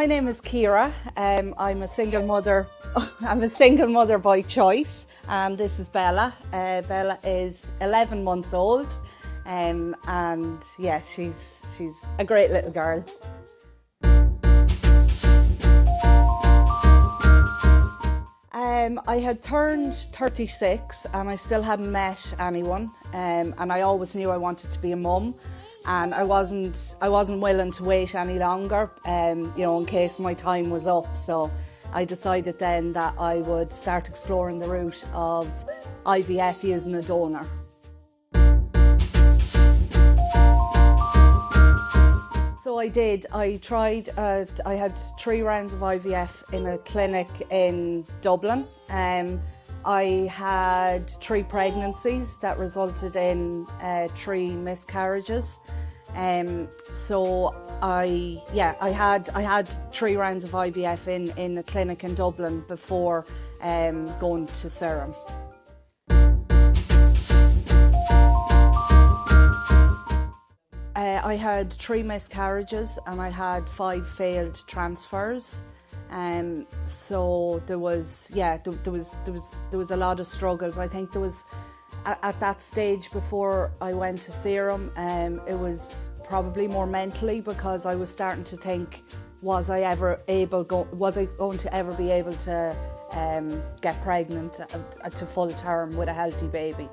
My name is Ciara. I'm a single mother. I'm a single mother by choice, and this is Bella. Bella is 11 months old, and yeah, she's a great little girl. I had turned 36 and I still hadn't met anyone, and I always knew I wanted to be a mum, and I wasn't willing to wait any longer, in case my time was up. So I decided then that I would start exploring the route of IVF using a donor. So I did. I tried. I had 3 rounds of IVF in a clinic in Dublin. I had 3 pregnancies that resulted in 3 miscarriages. So I had 3 rounds of IVF in a clinic in Dublin before going to Serum. I had 3 miscarriages and I had 5 failed transfers. So there was a lot of struggles. I think there was at that stage before I went to Serum, it was probably more mentally, because I was starting to think, was I going to ever be able to get pregnant to full term with a healthy baby.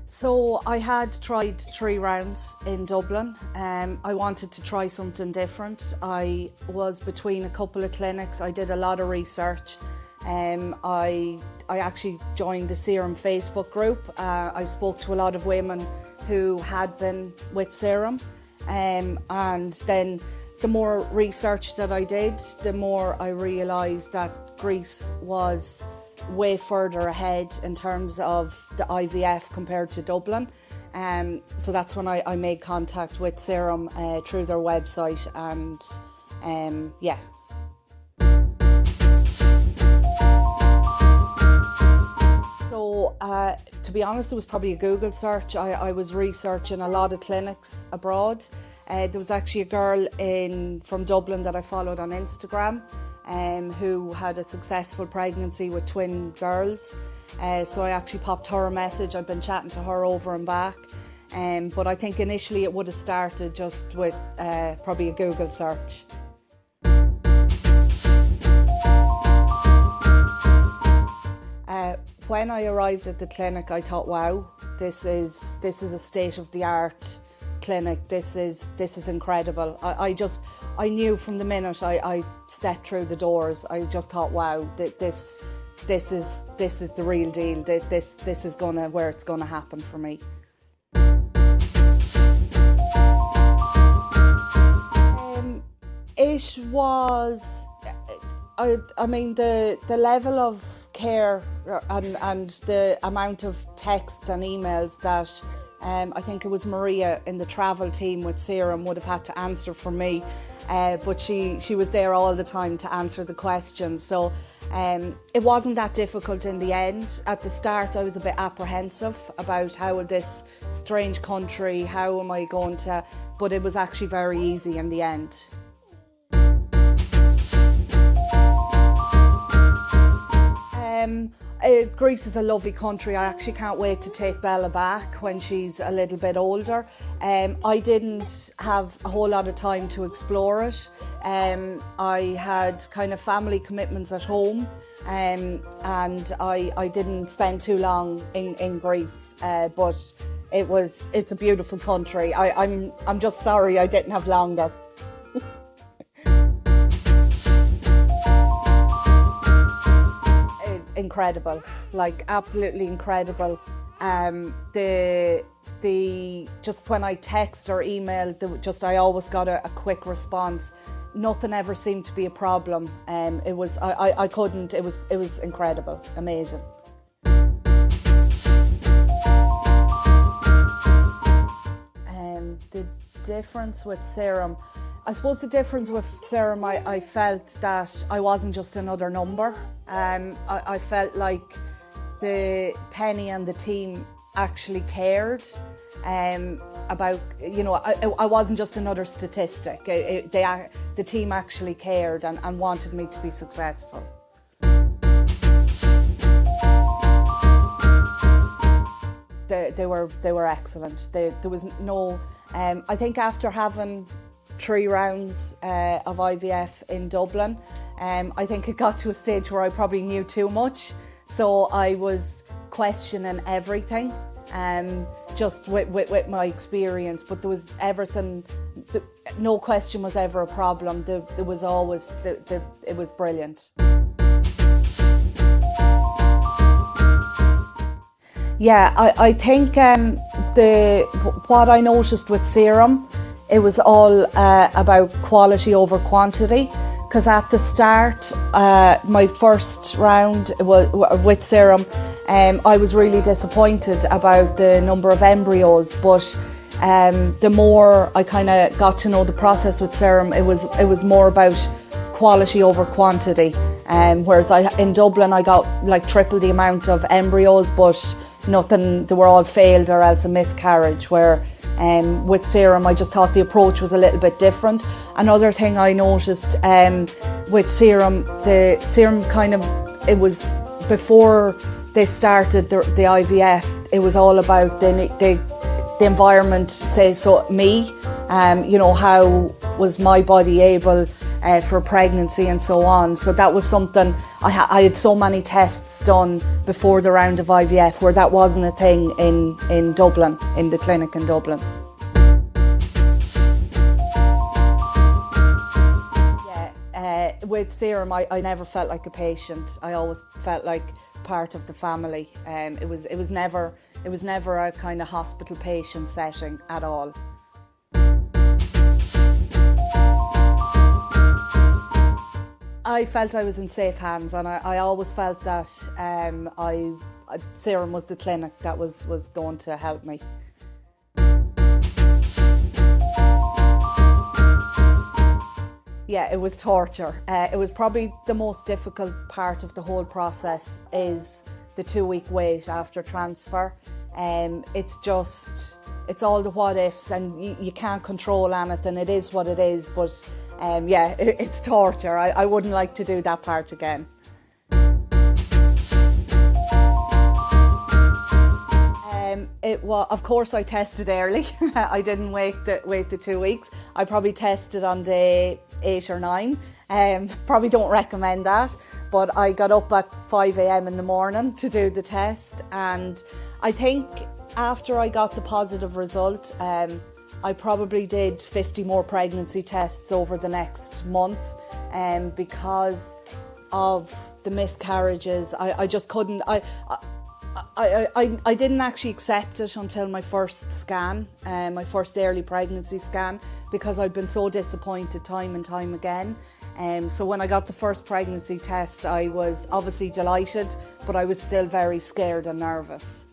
So I had tried 3 rounds in Dublin. I wanted to try something different. I was between a couple of clinics. I did a lot of research. I actually joined the Serum Facebook group. I spoke to a lot of women who had been with Serum. And then the more research that I did, the more I realised that Greece was way further ahead in terms of the IVF compared to Dublin. So that's when I made contact with Serum through their website, and yeah. So to be honest, it was probably a Google search. I was researching a lot of clinics abroad. There was actually a girl from Dublin that I followed on Instagram, who had a successful pregnancy with twin girls. So I actually popped her a message. I've been chatting to her over and back. But I think initially it would have started just with probably a Google search. When I arrived at the clinic, I thought, wow, this is a state-of-the-art clinic. This is incredible. I knew from the minute I stepped through the doors. I just thought, wow, this is the real deal. This is where it's gonna happen for me. It was, I mean, the level of care and the amount of texts and emails that I think it was Maria in the travel team with Serum would have had to answer for me, but she was there all the time to answer the questions. So it wasn't that difficult in the end. At the start I was a bit apprehensive about how this strange country, how am I going to, but it was actually very easy in the end. Greece is a lovely country. I actually can't wait to take Bella back when she's a little bit older. I didn't have a whole lot of time to explore it. I had kind of family commitments at home, and I didn't spend too long in Greece, but it's a beautiful country. I'm just sorry I didn't have longer. Incredible, like absolutely incredible. Just when I text or email, I always got a quick response. Nothing ever seemed to be a problem. It was incredible, amazing. The difference with Serum, I suppose the difference with Serum, I felt that I wasn't just another number. I felt like the Penny and the team actually cared. about, you know, I wasn't just another statistic. The team actually cared and wanted me to be successful. They were excellent. There was no, I think after having 3 rounds of IVF in Dublin, I think it got to a stage where I probably knew too much. So I was questioning everything, just with my experience. But there was everything, no question was ever a problem. There was always, it was brilliant. Yeah, I think what I noticed with Serum, it was all about quality over quantity. Because at the start, my first round with Serum, I was really disappointed about the number of embryos. But the more I kind of got to know the process with Serum, it was more about quality over quantity. Whereas in Dublin, I got like triple the amount of embryos, but nothing. They were all failed or else a miscarriage. Where with Serum, I just thought the approach was a little bit different. Another thing I noticed with Serum, the Serum kind of, it was before they started the IVF, it was all about the environment, say, so me, you know, how was my body able for pregnancy and so on. So that was something, I had so many tests done before the round of IVF where that wasn't a thing in Dublin, in the clinic in Dublin. With Serum, I never felt like a patient. I always felt like part of the family. It was never a kind of hospital patient setting at all. I felt I was in safe hands, and I always felt that Serum was the clinic that was going to help me. Yeah, it was torture. It was probably the most difficult part of the whole process is the 2-week wait after transfer. It's all the what ifs, and you can't control anything. It is what it is, but yeah, it's torture. I wouldn't like to do that part again. Of course, I tested early. I didn't wait the 2 weeks. I probably tested on day 8 or 9. Probably don't recommend that, but I got up at 5 a.m. in the morning to do the test, and I think after I got the positive result, I probably did 50 more pregnancy tests over the next month, because of the miscarriages. I just couldn't. I didn't actually accept it until my first scan, my first early pregnancy scan, because I'd been so disappointed time and time again. So when I got the first pregnancy test, I was obviously delighted, but I was still very scared and nervous.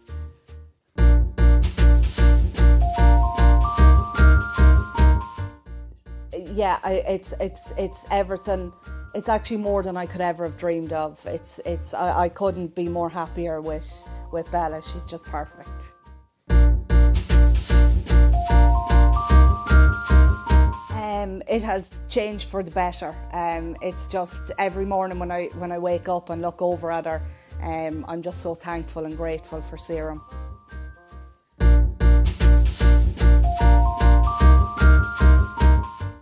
Yeah, it's everything. It's actually more than I could ever have dreamed of. I couldn't be more happier with Bella. She's just perfect. It has changed for the better. It's just every morning when I wake up and look over at her, I'm just so thankful and grateful for Serum.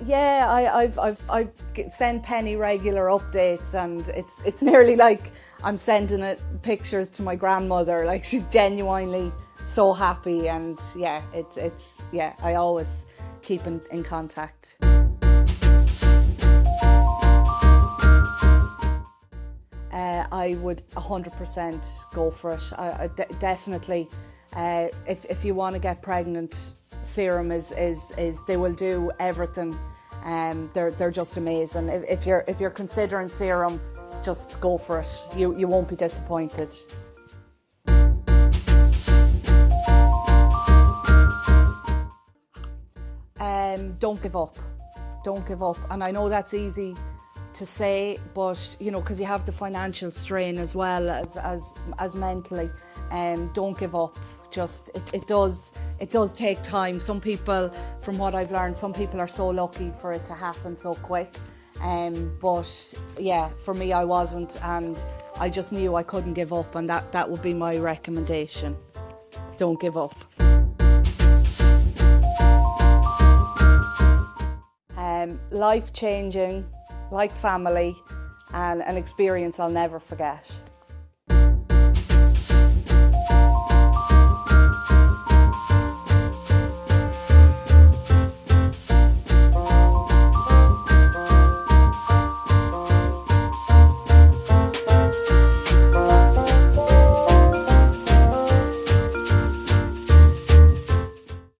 Yeah, I've sent Penny regular updates, and it's nearly like I'm sending pictures to my grandmother. Like, she's genuinely so happy, and yeah, yeah, I always keep in contact. I would 100% go for it. I definitely, if you want to get pregnant, Serum is they will do everything. They're just amazing. If you're considering Serum, just go for it. You won't be disappointed. Don't give up. Don't give up. And I know that's easy to say, but you know, because you have the financial strain as well as mentally. Don't give up. Just it it does take time. Some people, from what I've learned, some people are so lucky for it to happen so quick. But yeah, for me, I wasn't, and I just knew I couldn't give up, and that would be my recommendation. Don't give up. Life-changing, like family, and an experience I'll never forget.